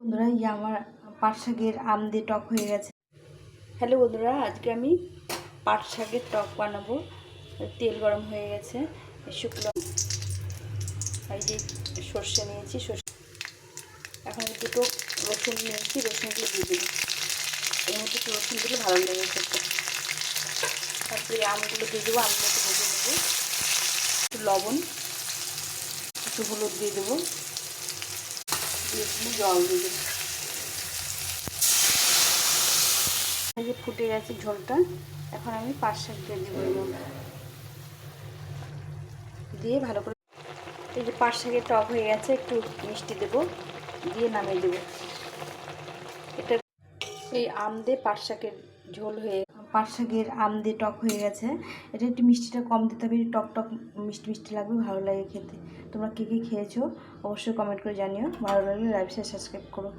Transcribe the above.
বন্ধুরা, এই আমার পাট শাকের আম দিয়ে টক হয়ে গেছে। হ্যালো বন্ধুরা, আজকে আমি পাট শাকের টক বানাবো। তেল গরম হয়ে গেছে, শুকনো এই যে সর্ষে নিয়েছি, সর্ষে এখন দুটো রসুন নিয়েছি, রসুনগুলো দিয়ে দেবো। এর মধ্যে একটু রসুন দিলে ভালো লেগে খেতে। তারপরে আমগুলো দিয়ে দেবো, আমগুলো একটু ভেজে নেবো। একটু লবণ, একটু হলুদ দিয়ে দেবো, দিয়ে একটু জল দিয়ে দেবো। এই যে ফুটে গেছে ঝোলটা, এখন আমি পাট শাক দিয়ে দেবো এর মধ্যে, দিয়ে ভালো করে। এই যে পাট শাকের টক হয়ে গেছে, একটু মিষ্টি দেবো, দিয়ে নামিয়ে দেবো। এটা এই আম দিয়ে পাট শাকের ঝোল হয়ে, পাট শাকের আম দিয়ে টক হয়ে গেছে। এটা একটু মিষ্টিটা কম দিতে হবে, টক টক মিষ্টি মিষ্টি লাগবে, ভালো লাগে খেতে। তোমরা কে কে খেয়েছো অবশ্যই কমেন্ট করে জানিও। ভালো লাগলে লাইক শেয়ার সাবস্ক্রাইব করো।